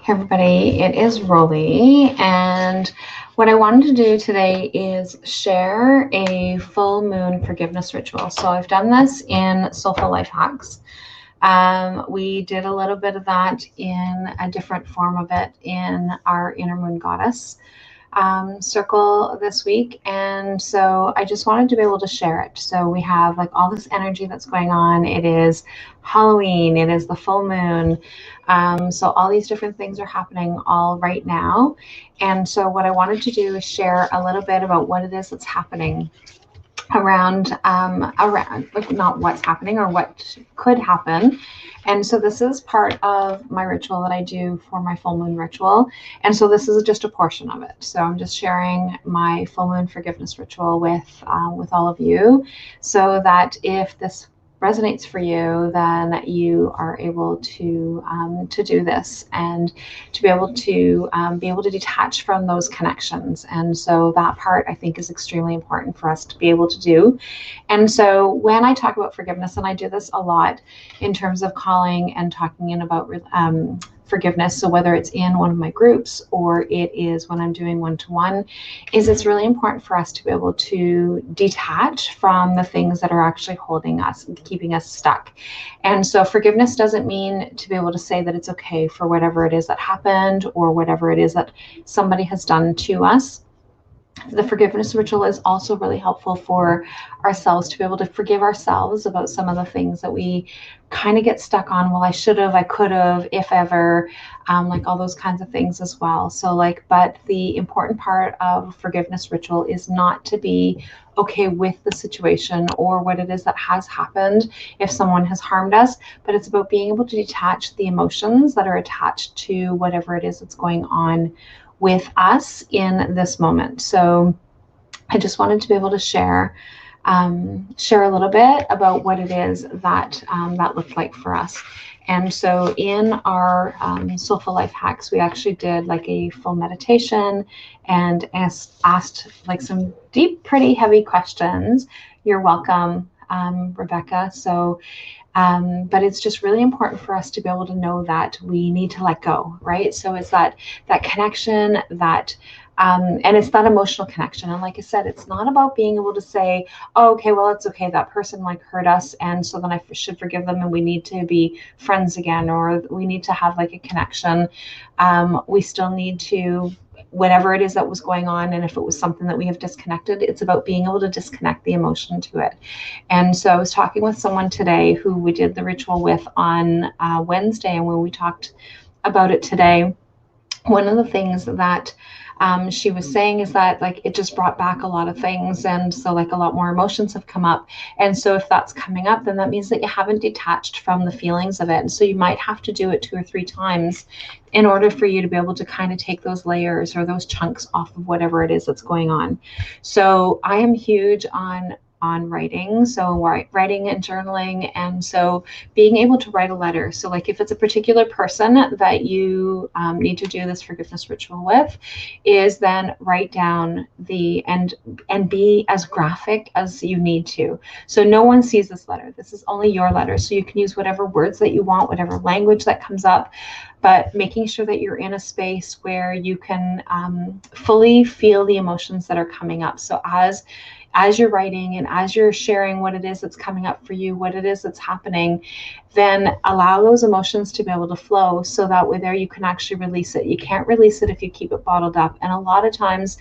Hey everybody, it is Rolly, and what I wanted to do today is share a full moon forgiveness ritual. So I've done this in Soulful Life Hacks. We did a little bit of that in a different form of it in our Inner Moon Goddess circle this week, and so I just wanted to be able to share it. So we have like all this energy that's going on. It is Halloween, it is the full moon, so all these different things are happening all right now. And so what I wanted to do is share a little bit about what it is that's happening around like not what's happening or what could happen. And so this is part of my ritual that I do for my full moon ritual, and so this is just a portion of it. So I'm just sharing my full moon forgiveness ritual with all of you, so that if this resonates for you, then you are able to do this and to be able to detach from those connections. And so that part I think is extremely important for us to be able to do. And so when I talk about forgiveness, and I do this a lot in terms of calling and talking in about forgiveness, so whether it's in one of my groups or it is when I'm doing one-to-one, is it's really important for us to be able to detach from the things that are actually holding us and keeping us stuck. And so forgiveness doesn't mean to be able to say that it's okay for whatever it is that happened or whatever it is that somebody has done to us. The forgiveness ritual is also really helpful for ourselves to be able to forgive ourselves about some of the things that we kind of get stuck on. Well, I should have, I could have, if ever, like all those kinds of things as well. So but the important part of forgiveness ritual is not to be okay with the situation or what it is that has happened if someone has harmed us, but it's about being able to detach the emotions that are attached to whatever it is that's going on with us in this moment. So I just wanted to be able to share a little bit about what it is that that looked like for us. And so in our Soulful Life Hacks, we actually did like a full meditation and asked like some deep, pretty heavy questions. You're welcome, Rebecca. So but it's just really important for us to be able to know that we need to let go, right? So it's that connection, that and it's that emotional connection. And like I said, it's not about being able to say, oh, okay, well, it's okay, that person like hurt us, and so then I should forgive them and we need to be friends again, or we need to have like a connection. We still need to, whatever it is that was going on, and if it was something that we have disconnected, it's about being able to disconnect the emotion to it. And so I was talking with someone today who we did the ritual with on Wednesday, and when we talked about it today, one of the things that she was saying is that like it just brought back a lot of things, and so like a lot more emotions have come up. And so if that's coming up, then that means that you haven't detached from the feelings of it, and so you might have to do it 2 or 3 times in order for you to be able to kind of take those layers or those chunks off of whatever it is that's going on. So I am huge on writing, so writing and journaling, and so being able to write a letter. So like if it's a particular person that you need to do this forgiveness ritual with, is then write down and be as graphic as you need to. So no one sees this letter. This is only your letter, so you can use whatever words that you want, whatever language that comes up, but making sure that you're in a space where you can fully feel the emotions that are coming up. So as you're writing and as you're sharing what it is that's coming up for you, what it is that's happening, then allow those emotions to be able to flow, so that way there you can actually release it. You can't release it if you keep it bottled up. And a lot of times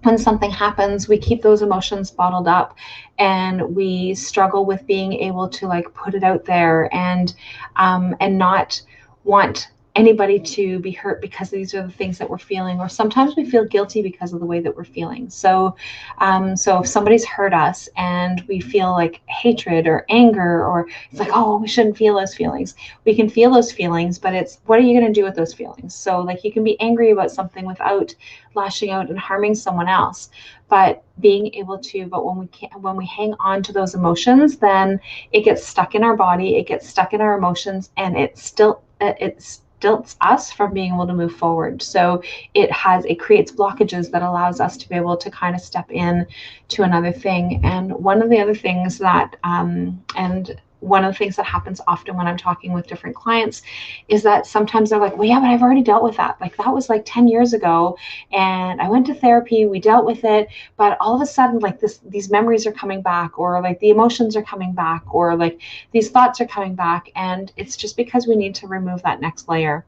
when something happens, we keep those emotions bottled up, and we struggle with being able to like put it out there and not want anybody to be hurt because these are the things that we're feeling, or sometimes we feel guilty because of the way that we're feeling. So if somebody's hurt us and we feel like hatred or anger, or it's like, oh, we shouldn't feel those feelings. We can feel those feelings, but it's, what are you going to do with those feelings? So like you can be angry about something without lashing out and harming someone else, but being able to, but when we hang on to those emotions, then it gets stuck in our body, it gets stuck in our emotions, and it stilts us from being able to move forward. So it creates blockages that allows us to be able to kind of step in to another thing. And one of the other things that and one of the things that happens often when I'm talking with different clients is that sometimes they're like, well, yeah, but I've already dealt with that. Like that was like 10 years ago and I went to therapy, we dealt with it, but all of a sudden like these memories are coming back, or like the emotions are coming back, or like these thoughts are coming back. And it's just because we need to remove that next layer.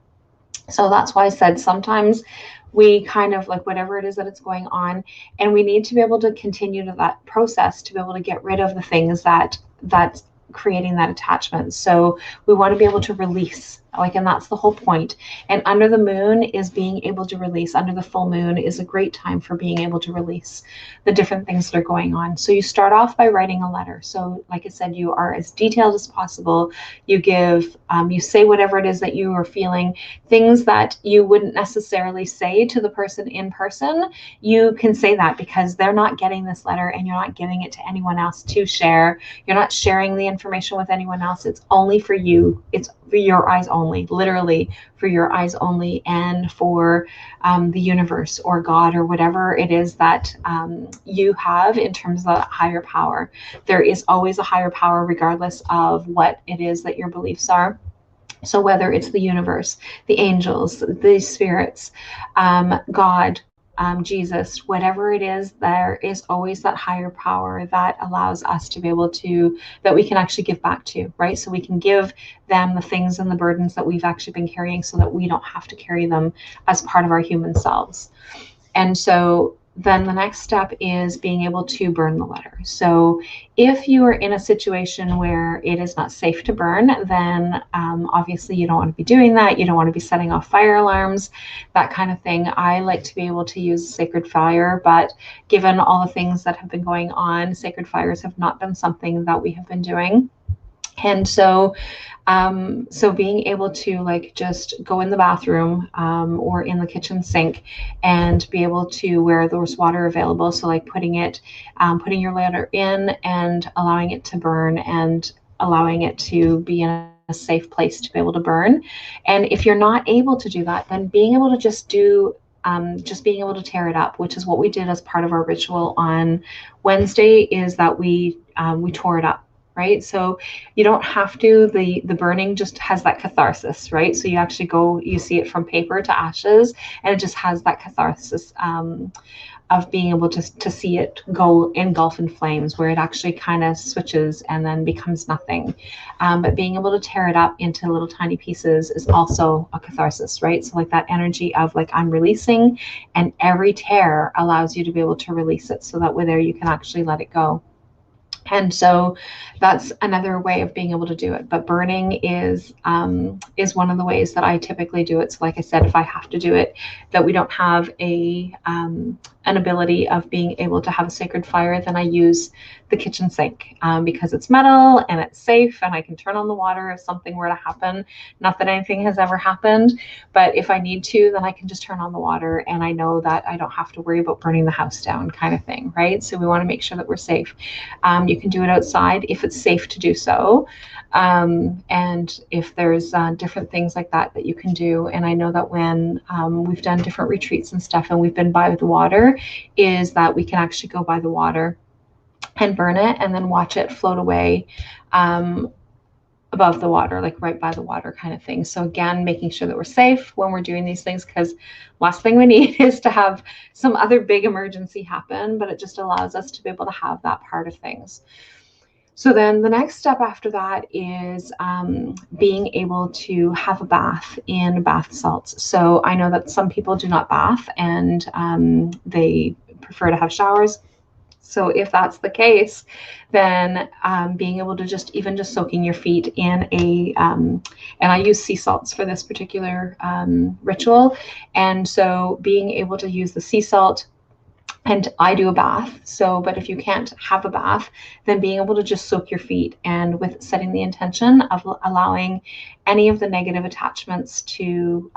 So that's why I said sometimes we kind of like whatever it is that it's going on, and we need to be able to continue to that process to be able to get rid of the things that's creating that attachment. So we want to be able to release, like, and that's the whole point. And under the moon is being able to release. Under the full moon is a great time for being able to release the different things that are going on. So you start off by writing a letter. So like I said, you are as detailed as possible. You give, you say whatever it is that you are feeling, things that you wouldn't necessarily say to the person in person. You can say that because they're not getting this letter and you're not giving it to anyone else to share. You're not sharing the information with anyone else. It's only for you. It's for your eyes only, literally for your eyes only, and for the universe or God or whatever it is that you have in terms of a higher power. There is always a higher power regardless of what it is that your beliefs are. So whether it's the universe, the angels, the spirits, God, Jesus, whatever it is, there is always that higher power that allows us to be able to, that we can actually give back to, right? So we can give them the things and the burdens that we've actually been carrying so that we don't have to carry them as part of our human selves. And so then the next step is being able to burn the letter. So if you are in a situation where it is not safe to burn, then obviously you don't want to be doing that. You don't want to be setting off fire alarms, that kind of thing. I like to be able to use sacred fire, but given all the things that have been going on, sacred fires have not been something that we have been doing. And so so being able to like just go in the bathroom or in the kitchen sink and be able to, where there's water available, so like putting your letter in and allowing it to burn and allowing it to be in a safe place to be able to burn. And if you're not able to do that, then being able to just being able to tear it up, which is what we did as part of our ritual on Wednesday, is that we tore it up. Right. So you don't have to, the burning just has that catharsis, right? So you actually you see it from paper to ashes, and it just has that catharsis of being able to see it go engulf in flames, where it actually kind of switches and then becomes nothing. But being able to tear it up into little tiny pieces is also a catharsis, right? So like that energy of like, I'm releasing, and every tear allows you to be able to release it so that way there you can actually let it go. And so that's another way of being able to do it. But burning is one of the ways that I typically do it. So like I said, if I have to do it, that we don't have an ability of being able to have a sacred fire, then I use the kitchen sink because it's metal and it's safe, and I can turn on the water if something were to happen. Not that anything has ever happened, but if I need to, then I can just turn on the water, and I know that I don't have to worry about burning the house down, kind of thing, right? So we want to make sure that we're safe. You can do it outside if it's safe to do so. And if there's different things like that you can do. And I know that when we've done different retreats and stuff and we've been by the water, is that we can actually go by the water and burn it and then watch it float away above the water, like right by the water, kind of thing. So again, making sure that we're safe when we're doing these things, because last thing we need is to have some other big emergency happen, but it just allows us to be able to have that part of things. So then the next step after that is being able to have a bath in bath salts. So I know that some people do not bath, and they prefer to have showers. So if that's the case, then being able to just soaking your feet in and I use sea salts for this particular ritual. And so being able to use the sea salt, and I do a bath. So, but if you can't have a bath, then being able to just soak your feet, and with setting the intention of allowing any of the negative attachments to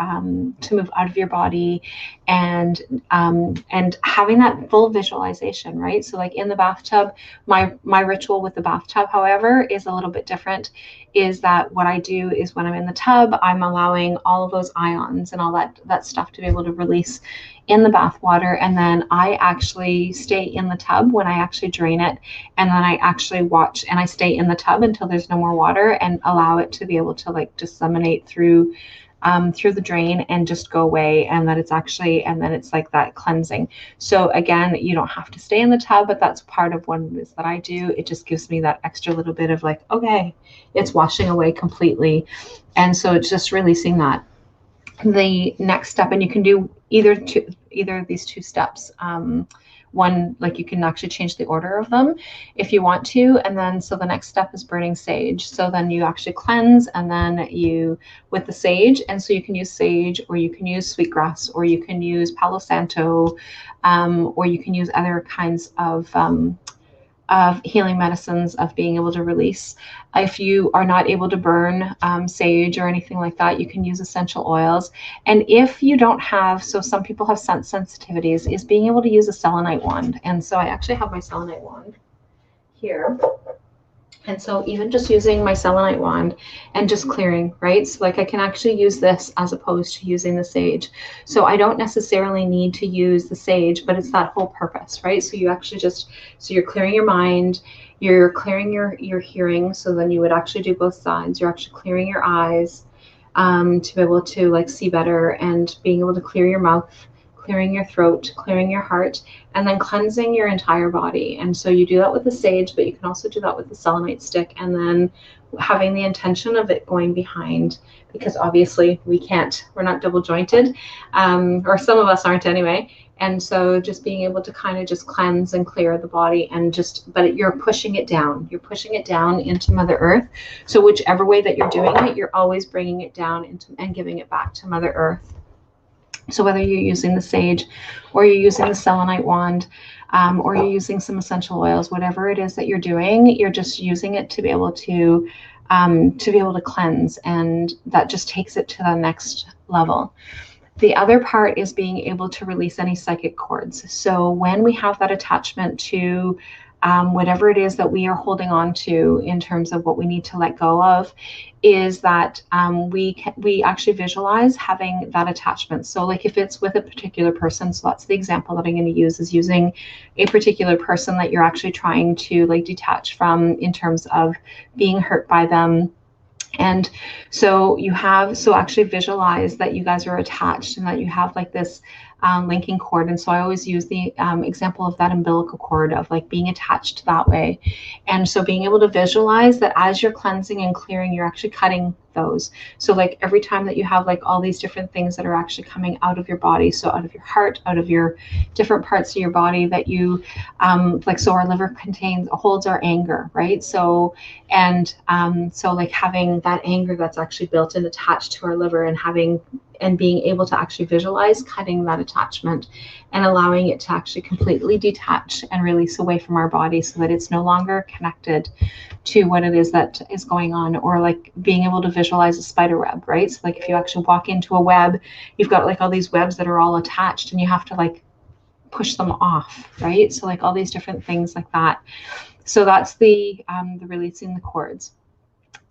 move out of your body, and having that full visualization, right? So like in the bathtub, my ritual with the bathtub, however, is a little bit different. Is that what I do is when I'm in the tub, I'm allowing all of those ions and all that stuff to be able to release in the bath water, and then I actually stay in the tub when I actually drain it, and then I actually watch and I stay in the tub until there's no more water and allow it to be able to like disseminate through the drain and just go away, and that it's actually, and then it's like that cleansing. So again, you don't have to stay in the tub, but that's part of what it is that I do. It just gives me that extra little bit of like, okay, it's washing away completely. And so it's just releasing that. The next step, and you can do either of these two steps. One, like you can actually change the order of them if you want to. And then, so the next step is burning sage. So then you actually cleanse, and then you, with the sage, and so you can use sage, or you can use sweetgrass, or you can use Palo Santo, or you can use other kinds of healing medicines, of being able to release. If you are not able to burn sage or anything like that, you can use essential oils. And if you don't have, so some people have sense sensitivities, is being able to use a selenite wand. And so I actually have my selenite wand here. And so even just using my selenite wand and just clearing, right? So like I can actually use this as opposed to using the sage. So I don't necessarily need to use the sage, but it's that whole purpose, right? So you actually just, so you're clearing your mind, you're clearing your hearing. So then you would actually do both sides. You're actually clearing your eyes to be able to like see better, and being able to clear your mouth, clearing your throat, clearing your heart, and then cleansing your entire body. And so you do that with the sage, but you can also do that with the selenite stick, and then having the intention of it going behind, because obviously we're not double jointed, or some of us aren't anyway. And so just being able to kind of just cleanse and clear the body, and just, but you're pushing it down. You're pushing it down into Mother Earth. So whichever way that you're doing it, you're always bringing it down into and giving it back to Mother Earth. So whether you're using the sage, or you're using the selenite wand, or you're using some essential oils, whatever it is that you're doing, you're just using it to be able to cleanse, and that just takes it to the next level. The other part is being able to release any psychic cords. So when we have that attachment to whatever it is that we are holding on to in terms of what we need to let go of, is that we actually visualize having that attachment. So like if it's with a particular person, so that's the example that I'm going to use, is using a particular person that you're actually trying to like detach from in terms of being hurt by them. And so actually visualize that you guys are attached, and that you have like this linking cord. And so I always use the example of that umbilical cord, of like being attached that way. And so being able to visualize that as you're cleansing and clearing, you're actually cutting those. So like every time that you have like all these different things that are actually coming out of your body, so out of your heart, out of your different parts of your body that you like, so our liver holds our anger, right? So so like having that anger that's actually built and attached to our liver, and being able to actually visualize cutting that attachment and allowing it to actually completely detach and release away from our body, so that it's no longer connected to what it is that is going on. Or like being able to visualize a spider web, right? So like if you actually walk into a web, you've got like all these webs that are all attached, and you have to like push them off, right? So like all these different things like that. So that's the releasing the cords.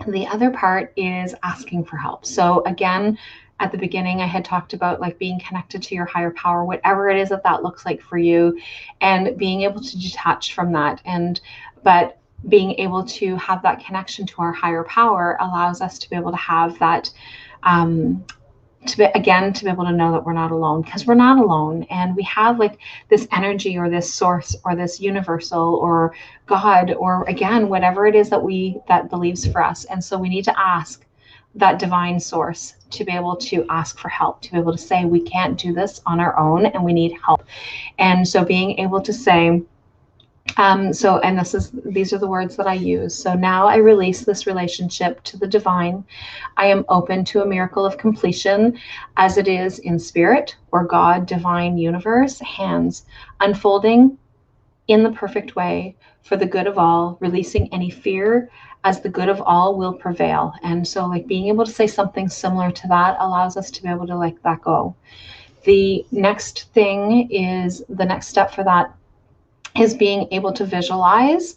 The other part is asking for help. So again, at the beginning, I had talked about like being connected to your higher power, whatever it is that looks like for you, and being able to detach from that. But being able to have that connection to our higher power allows us to be able to have that, to be able to know that we're not alone, because we're not alone, and we have like this energy, or this source, or this universal, or God, or again, whatever it is that believes for us. And so we need to ask that divine source to be able to ask for help, to be able to say, we can't do this on our own and we need help. And so being able to say, these are the words that I use. So now I release this relationship to the divine. I am open to a miracle of completion, as it is in spirit, or God, divine, universe, hands, unfolding in the perfect way for the good of all, releasing any fear, as the good of all will prevail. And so like being able to say something similar to that allows us to be able to let that go. The next step for that is being able to visualize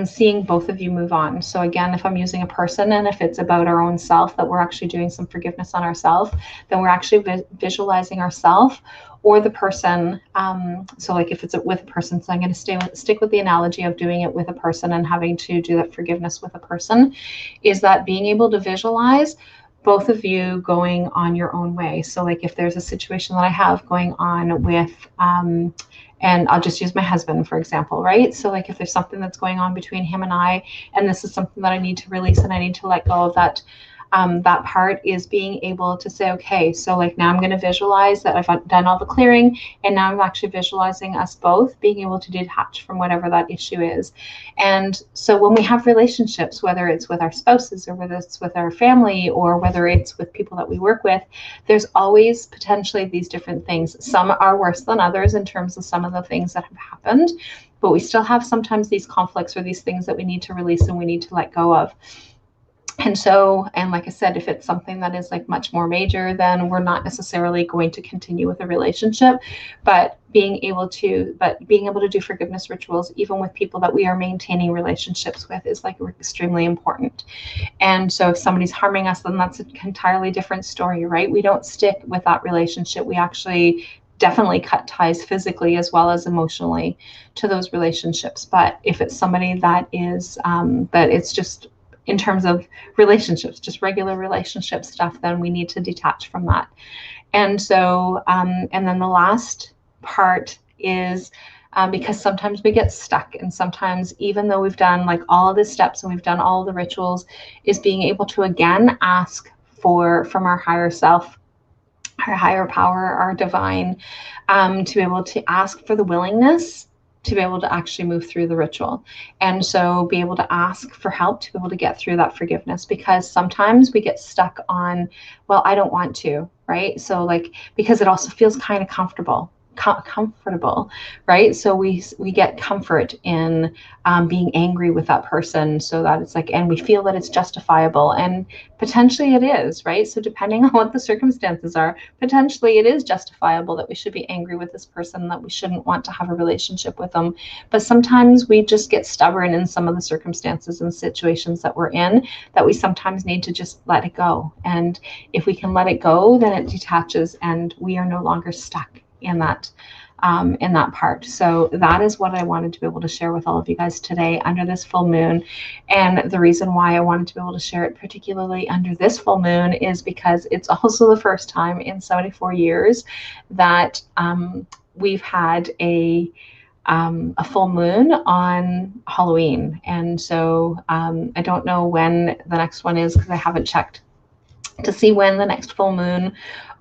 seeing both of you move on. So again, if I'm using a person and if it's about our own self, that we're actually doing some forgiveness on ourselves, then we're actually visualizing ourselves or the person. So like if it's with a person, so I'm going to stick with the analogy of doing it with a person and having to do that forgiveness with a person, is that being able to visualize both of you going on your own way. So like if there's a situation that I have going on with, and I'll just use my husband, for example, right? So like if there's something that's going on between him and I, and this is something that I need to release and I need to let go of that, that part is being able to say, okay, so like now I'm going to visualize that I've done all the clearing, and now I'm actually visualizing us both being able to detach from whatever that issue is. And so when we have relationships, whether it's with our spouses or whether it's with our family or whether it's with people that we work with, there's always potentially these different things. Some are worse than others in terms of some of the things that have happened, but we still have sometimes these conflicts or these things that we need to release and we need to let go of. And so, and like I said, if it's something that is like much more major, then we're not necessarily going to continue with a relationship, but being able to do forgiveness rituals, even with people that we are maintaining relationships with, is like extremely important. And so if somebody's harming us, then that's an entirely different story, right? We don't stick with that relationship. We actually definitely cut ties physically as well as emotionally to those relationships. But if it's somebody that is, that it's just, in terms of relationships, just regular relationship stuff, then we need to detach from that. And so, and then the last part is, because sometimes we get stuck, and sometimes even though we've done like all of the steps and we've done all the rituals, is being able to again ask from our higher self, our higher power, our divine, to be able to ask for the willingness to be able to actually move through the ritual. And so be able to ask for help to be able to get through that forgiveness, because sometimes we get stuck on, well, I don't want to, right? So like, because it also feels kind of comfortable, right? So we get comfort in being angry with that person, so that it's like, and we feel that it's justifiable, and potentially it is, right? So depending on what the circumstances are, potentially it is justifiable that we should be angry with this person, that we shouldn't want to have a relationship with them. But sometimes we just get stubborn in some of the circumstances and situations that we're in, that we sometimes need to just let it go. And if we can let it go, then it detaches and we are no longer stuck in that part. So that is what I wanted to be able to share with all of you guys today under this full moon. And the reason why I wanted to be able to share it particularly under this full moon is because it's also the first time in 74 years that we've had a full moon on Halloween. And so I don't know when the next one is, because I haven't checked to see when the next full moon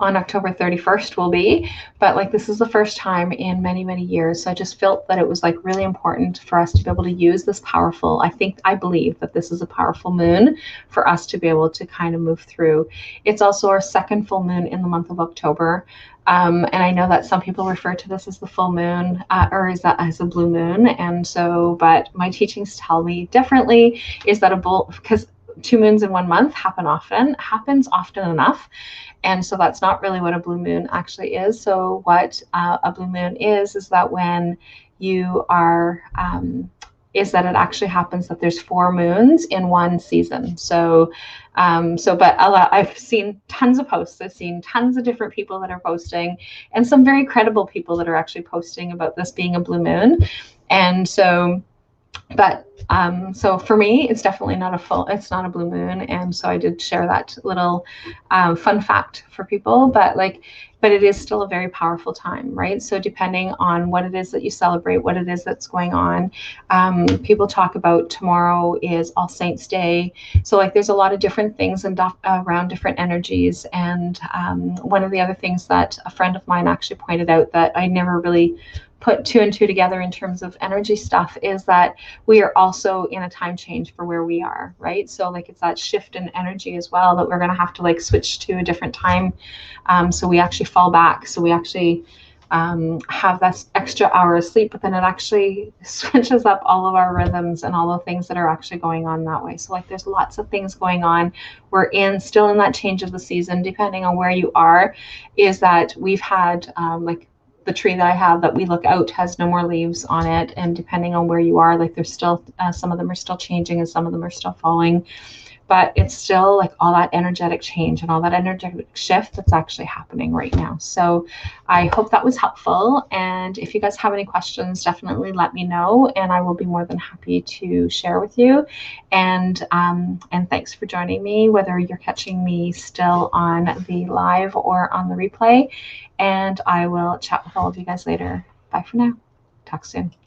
on October 31st will be, but like this is the first time in many, many years. So I just felt that it was like really important for us to be able to use this powerful, I believe that this is a powerful moon for us to be able to kind of move through. It's also our second full moon in the month of October. And I know that some people refer to this as the full moon, or as a blue moon. And so, but my teachings tell me differently, is that because 2 moons in 1 month happens often enough. And so that's not really what a blue moon actually is. So what a blue moon is that when you are, is that it actually happens that there's 4 moons in one season. So, but I've seen tons of posts. I've seen tons of different people that are posting, and some very credible people that are actually posting about this being a blue moon. And so, but so for me, it's definitely it's not a blue moon. And so I did share that little fun fact for people, but it is still a very powerful time, right? So depending on what it is that you celebrate, what it is that's going on, people talk about tomorrow is All Saints Day. So like there's a lot of different things around different energies. And one of the other things that a friend of mine actually pointed out that I never really put 2 and 2 together in terms of energy stuff is that we are also in a time change for where we are, right? So like it's that shift in energy as well, that we're going to have to like switch to a different time. So we actually fall back. So we actually have that extra hour of sleep, but then it actually switches up all of our rhythms and all the things that are actually going on that way. So like there's lots of things going on. We're still in that change of the season, depending on where you are, is that we've had the tree that I have that we look out has no more leaves on it. And depending on where you are, like there's still, some of them are still changing and some of them are still falling. But it's still like all that energetic change and all that energetic shift that's actually happening right now. So I hope that was helpful. And if you guys have any questions, definitely let me know, and I will be more than happy to share with you. And thanks for joining me, whether you're catching me still on the live or on the replay. And I will chat with all of you guys later. Bye for now. Talk soon.